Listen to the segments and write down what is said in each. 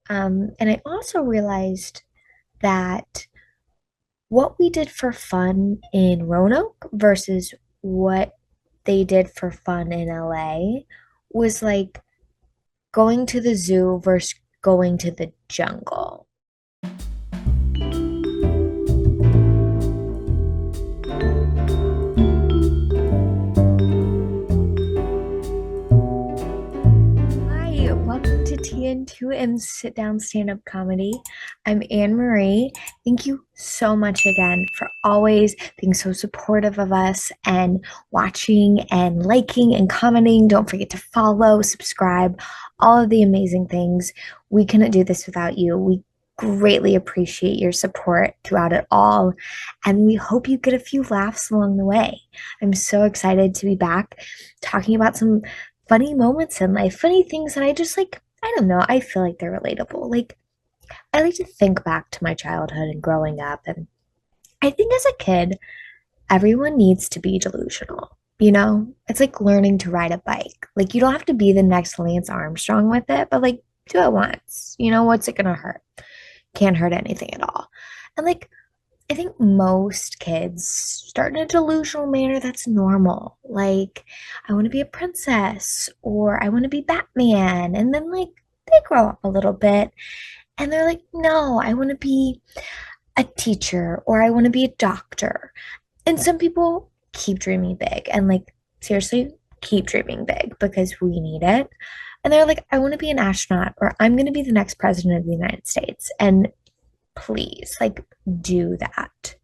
And I also realized that what we did for fun in Roanoke versus what they did for fun in LA was like going to the zoo versus going to the jungle. Hi, welcome to TN2M Sit Down Stand Up Comedy. I'm Ann Marie. Thank you so much again for always being so supportive of us and watching and liking and commenting. Don't forget to follow, subscribe, all of the amazing things. We couldn't do this without you. We greatly appreciate your support throughout it all, and we hope you get a few laughs along the way. I'm so excited to be back talking about some funny moments in life, funny things that I just like, I don't know, I feel like they're relatable. Like, I like to think back to my childhood and growing up, and I think as a kid, everyone needs to be delusional. You know, it's like learning to ride a bike. Like, you don't have to be the next Lance Armstrong with it, but like, do it once. You know, what's it gonna hurt? Can't hurt anything at all. And like, I think most kids start in a delusional manner that's normal. Like, I want to be a princess or I want to be Batman. And then, like, they grow up a little bit and they're like, no, I want to be a teacher or I want to be a doctor. And some people keep dreaming big and, like, seriously, keep dreaming big because we need it. And they're like, I want to be an astronaut or I'm going to be the next president of the United States. And please, like, do that.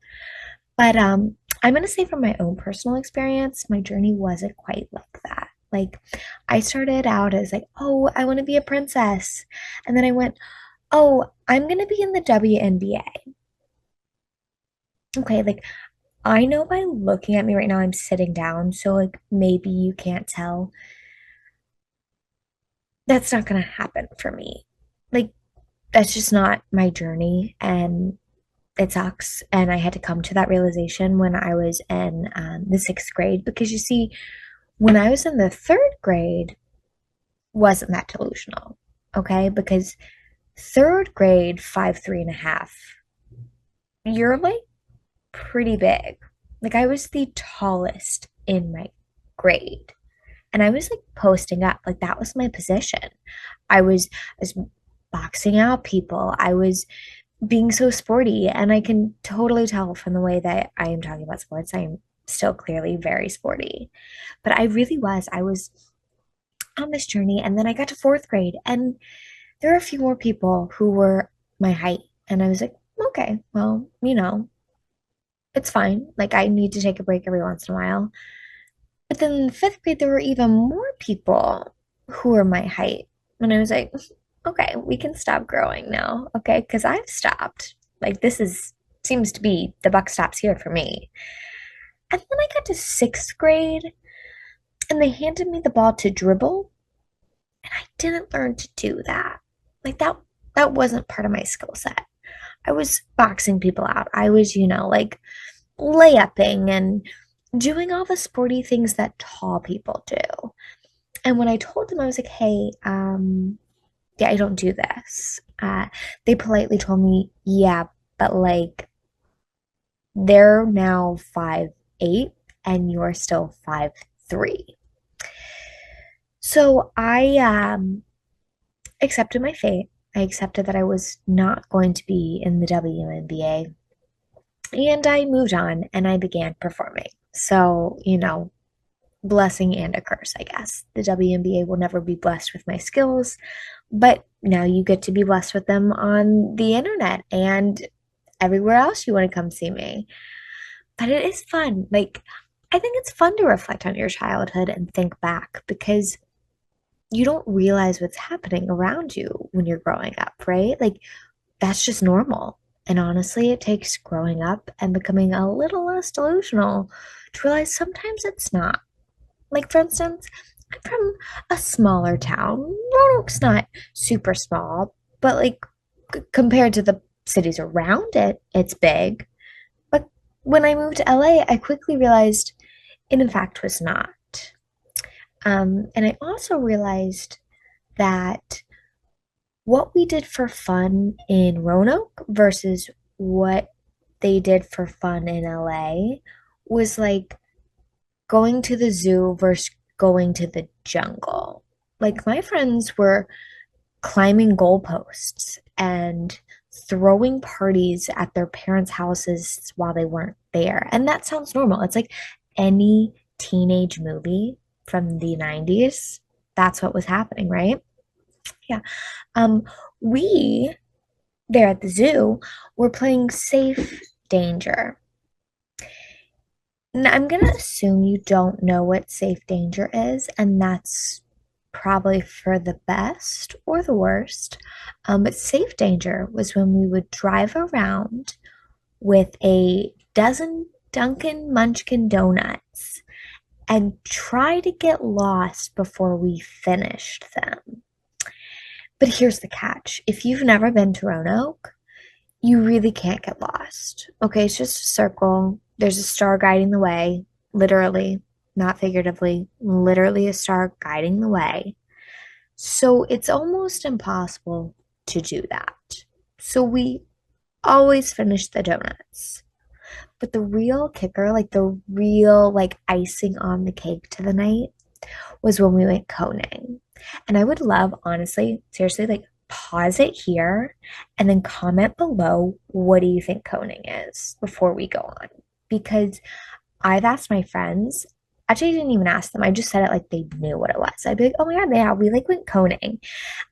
But I'm gonna say from my own personal experience, my journey wasn't quite like that. Like, I started out as like, oh, I want to be a princess. And then I went, oh, I'm gonna be in the WNBA. Okay, like, I know by looking at me right now, I'm sitting down, so like maybe you can't tell. That's not gonna happen for me. Like, that's just not my journey, and it sucks. And I had to come to that realization when I was in the sixth grade because you see, when I was in the third grade, wasn't that delusional, okay? Because third grade, 5'3.5", you're like pretty big. Like, I was the tallest in my grade. And I was like posting up, like that was my position. I was boxing out people. I was being so sporty, and I can totally tell from the way that I am talking about sports, I am still clearly very sporty. But I was on this journey, and then I got to fourth grade, and there were a few more people who were my height, and I was like, okay, well, it's fine. Like, I need to take a break every once in a while. But then in fifth grade, there were even more people who were my height, and I was like, okay, we can stop growing now, okay? Because I've stopped. Like, this is seems to be the buck stops here for me. And then I got to sixth grade and they handed me the ball to dribble, and I didn't learn to do that. Like, that wasn't part of my skill set. I was boxing people out. I was, like layupping and doing all the sporty things that tall people do. And when I told them, I was like, hey, yeah, I don't do this. They politely told me, yeah, but like they're now 5'8" and you're still 5'3". So I accepted my fate. I accepted that I was not going to be in the WNBA, and I moved on and I began performing. So, blessing and a curse, I guess. The WNBA will never be blessed with my skills, but now you get to be blessed with them on the internet and everywhere else you want to come see me. But it is fun. Like, I think it's fun to reflect on your childhood and think back because you don't realize what's happening around you when you're growing up, right? Like, that's just normal. And honestly, it takes growing up and becoming a little less delusional to realize sometimes it's not. Like, for instance, I'm from a smaller town. Roanoke's not super small, but like compared to the cities around it, it's big. But when I moved to LA, I quickly realized it in fact was not. And I also realized that what we did for fun in Roanoke versus what they did for fun in LA was like going to the zoo versus going to the jungle. Like my friends were climbing goalposts and throwing parties at their parents' houses while they weren't there. And that sounds normal. It's like any teenage movie from the 90s. That's what was happening, right? Yeah. Um, we there at the zoo were playing safe danger. And I'm gonna assume you don't know what safe danger is, and that's probably for the best or the worst. But safe danger was when we would drive around with a dozen Dunkin' Munchkin donuts and try to get lost before we finished them. But here's the catch. If you've never been to Roanoke, you really can't get lost. Okay, it's just a circle. There's a star guiding the way, literally, not figuratively, literally a star guiding the way. So it's almost impossible to do that. So we always finish the donuts. But the real kicker, like the real like icing on the cake to the night was when we went coning. And I would love, honestly, seriously, like pause it here and then comment below what do you think coning is before we go on. Because I've asked my friends, actually, I didn't even ask them. I just said it like they knew what it was. I'd be like, oh my God, yeah, we like went coning.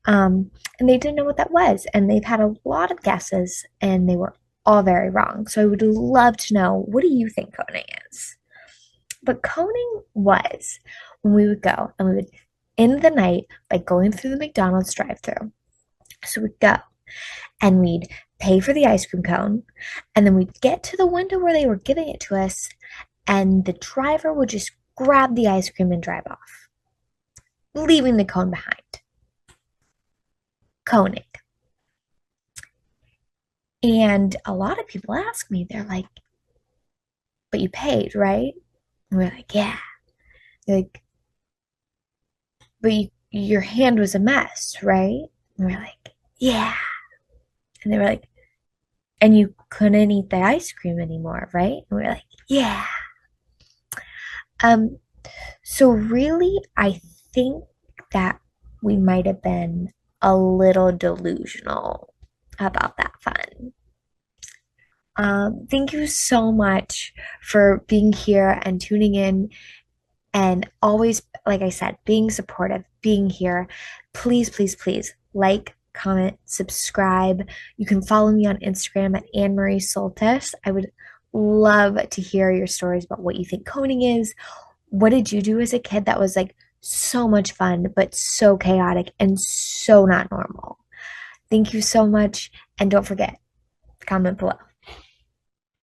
And they didn't know what that was. And they've had a lot of guesses and they were all very wrong. So I would love to know, what do you think coning is? But coning was when we would go and we would end the night by going through the McDonald's drive-thru. So we'd go and we'd pay for the ice cream cone, and then we'd get to the window where they were giving it to us, and the driver would just grab the ice cream and drive off, leaving the cone behind. Coning. And a lot of people ask me, they're like, but you paid, right? And we're like, yeah. They're like, but your hand was a mess, right? And we're like, yeah. And they were like, and you couldn't eat the ice cream anymore, right? And we are like, yeah. Um, so really, I think that we might have been a little delusional about that fun. Thank you so much for being here and tuning in and always, like I said, being supportive, being here. Please, please, please like, comment, subscribe. You can follow me on Instagram at Ann Marie Soltis. I would love to hear your stories about what you think coding is. What did you do as a kid that was like so much fun, but so chaotic and so not normal? Thank you so much. And don't forget, comment below.